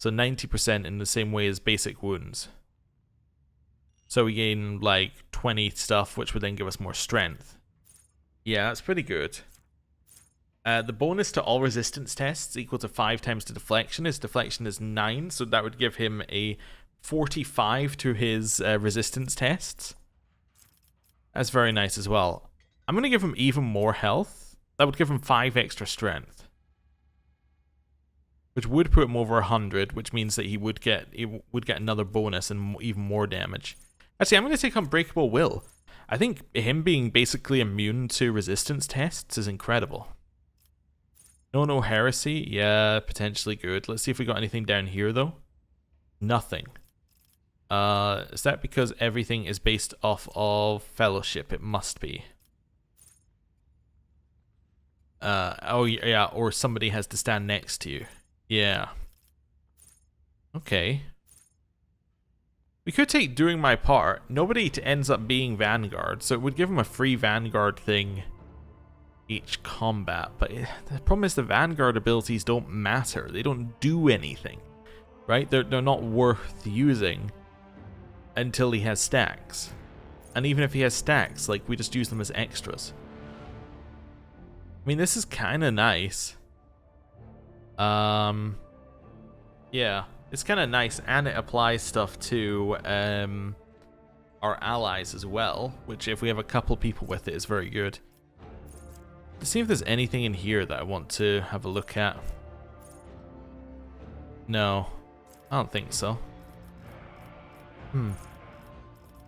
So 90% in the same way as basic wounds. So we gain like 20 stuff, which would then give us more strength. Yeah, that's pretty good. The bonus to all resistance tests equal to 5 times the deflection. His deflection is 9, so that would give him a 45 to his resistance tests. That's very nice as well. I'm going to give him even more health. That would give him 5 extra strength. Which would put him over 100, which means that he would get another bonus and even more damage. Actually, I'm going to take Unbreakable Will. I think him being basically immune to resistance tests is incredible. No heresy, yeah, potentially good. Let's see if we got anything down here though. Nothing. Is that because everything is based off of fellowship? It must be. Oh yeah, or somebody has to stand next to you. Yeah. Okay. We could take doing my part. Nobody ends up being Vanguard, so it would give him a free Vanguard thing each combat. But the problem is the Vanguard abilities don't matter. They don't do anything, right? They're not worth using until he has stacks. And even if he has stacks, like, we just use them as extras. I mean, this is kind of nice. Yeah, it's kind of nice, and it applies stuff to our allies as well, which if we have a couple people with it is very good. Let's see if there's anything in here that I want to have a look at. No, I don't think so.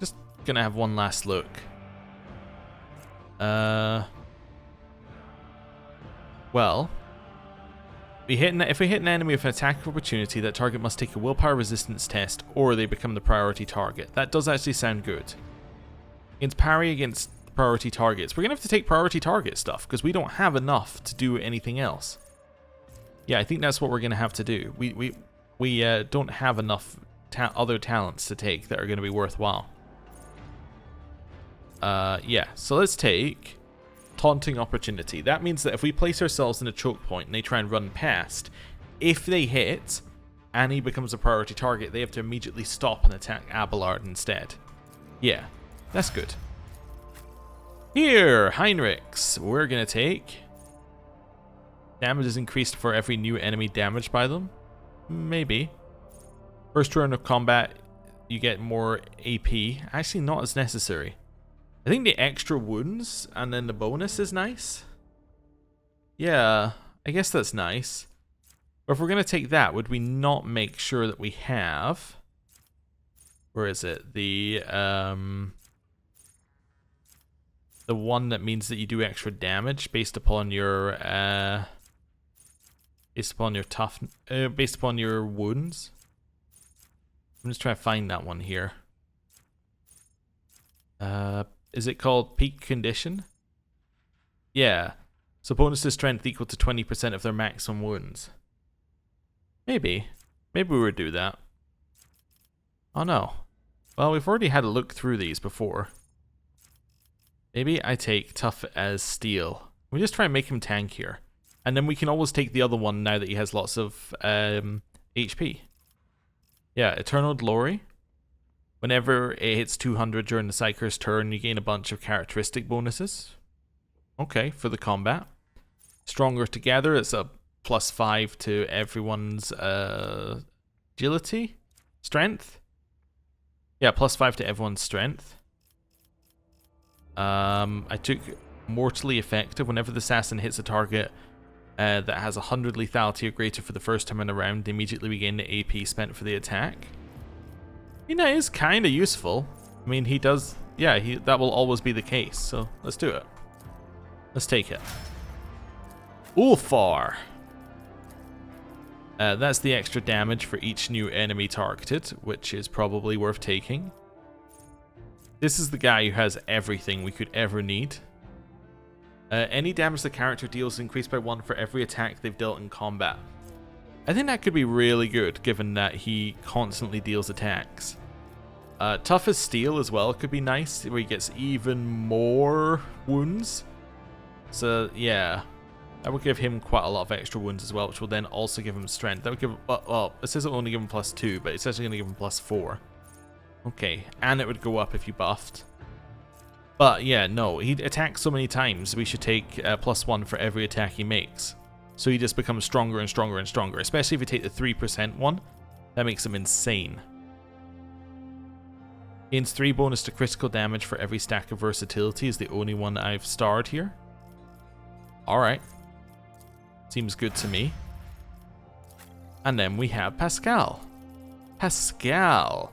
Just gonna have one last look. Well, if we hit an enemy with an attack of opportunity, that target must take a willpower resistance test, or they become the priority target. That does actually sound good. Against parry against priority targets, we're gonna have to take priority target stuff because we don't have enough to do anything else. Yeah, I think that's what we're gonna have to do. We don't have enough other talents to take that are gonna be worthwhile. Yeah, so let's take Taunting Opportunity. That means that if we place ourselves in a choke point and they try and run past, if they hit and he becomes a priority target, they have to immediately stop and attack Abelard instead. Yeah, that's good. Here, Heinrichs, we're gonna take damage is increased for every new enemy damaged by them. Maybe. First round of combat, you get more AP. Actually, not as necessary. I think the extra wounds and then the bonus is nice. Yeah, I guess that's nice. But if we're going to take that, would we not make sure that we have... Where is it? The one that means that you do extra damage based upon your... based upon your wounds. I'm just trying to find that one here. Is it called Peak Condition? Yeah. So bonus to strength equal to 20% of their maximum wounds. Maybe. Maybe we would do that. Oh no. Well, we've already had a look through these before. Maybe I take Tough as Steel. We just try and make him tankier. And then we can always take the other one now that he has lots of HP. Yeah, Eternal Glory. Whenever it hits 200 during the Psyker's turn, you gain a bunch of characteristic bonuses. Okay, for the combat. Stronger Together, it's a +5 to everyone's agility? Strength? Yeah, +5 to everyone's strength. I took Mortally Effective. Whenever the assassin hits a target that has 100 lethality or greater for the first time in a round, they immediately regain the AP spent for the attack. I mean, that is kind of useful. I mean, he does... Yeah, that will always be the case, so let's do it. Let's take it. Ulfar. That's the extra damage for each new enemy targeted, which is probably worth taking. This is the guy who has everything we could ever need. Any damage the character deals is increased by 1 for every attack they've dealt in combat. I think that could be really good, given that he constantly deals attacks. Tough as steel as well could be nice, where he gets even more wounds. So, yeah. That would give him quite a lot of extra wounds as well, which will then also give him strength. That would give, well, it says it will only give him +2, but it's actually going to give him +4. Okay, and it would go up if you buffed. But yeah, no, he attacks so many times, we should take +1 for every attack he makes. So he just becomes stronger and stronger and stronger, especially if you take the 3% one. That makes him insane. Gains 3 bonus to critical damage for every stack of versatility is the only one that I've starred here. Alright. Seems good to me. And then we have Pascal. Pascal.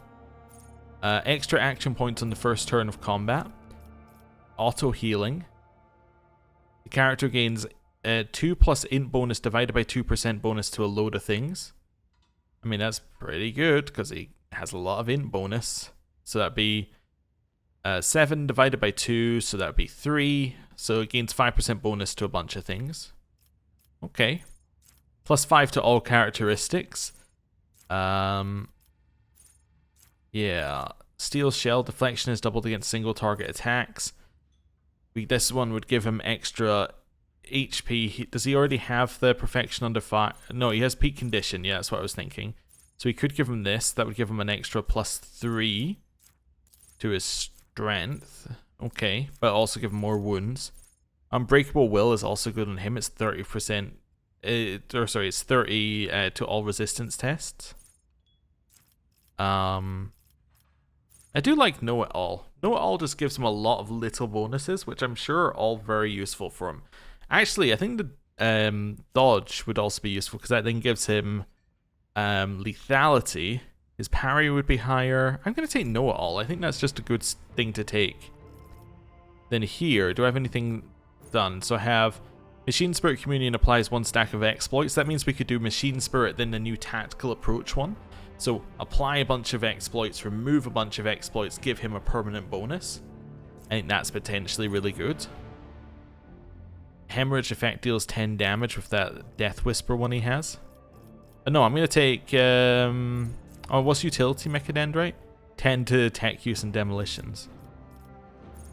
Extra action points on the first turn of combat. Auto healing. The character gains 2 plus int bonus divided by 2% bonus to a load of things. I mean, that's pretty good because he has a lot of int bonus. So that'd be 7 divided by 2, so that'd be 3. So it gains 5% bonus to a bunch of things. Okay. +5 to all characteristics. Yeah. Steel Shell deflection is doubled against single target attacks. This one would give him extra HP. Does he already have the perfection under fire? No, he has peak condition. Yeah, that's what I was thinking. So we could give him this. That would give him an extra +3 to his strength. Okay, but also give him more wounds. Unbreakable Will is also good on him. It's 30%. It's 30 to all resistance tests. I do like Know It All. Know It All just gives him a lot of little bonuses, which I'm sure are all very useful for him. Actually, I think the dodge would also be useful because that then gives him lethality. His parry would be higher. I'm going to take Know It All. I think that's just a good thing to take. Then here, do I have anything done? So I have Machine Spirit Communion applies 1 stack of exploits. That means we could do Machine Spirit, then the new Tactical Approach one. So apply a bunch of exploits, remove a bunch of exploits, give him a permanent bonus. I think that's potentially really good. Hemorrhage effect deals 10 damage with that Death Whisper one he has. No, I'm going to take... what's utility Mechadendrite? 10 to tech use and demolitions.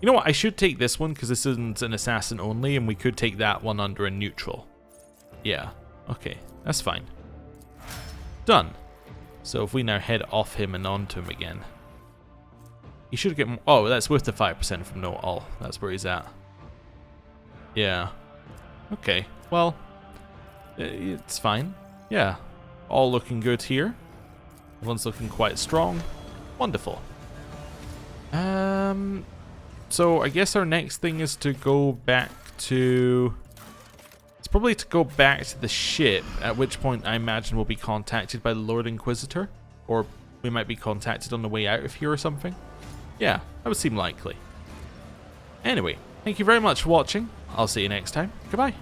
You know what, I should take this one because this isn't an assassin only, and we could take that one under a neutral. Yeah, okay, that's fine. Done. So if we now head off him and onto him again. He should get more... Oh, that's with the 5% from Know It All. That's where he's at. Yeah. Okay, well, it's fine. Yeah, all looking good here. Everyone's looking quite strong. Wonderful. So I guess our next thing is to go back to... It's probably to go back to the ship, at which point I imagine we'll be contacted by the Lord Inquisitor. Or we might be contacted on the way out of here or something. Yeah, that would seem likely. Anyway, thank you very much for watching. I'll see you next time. Goodbye.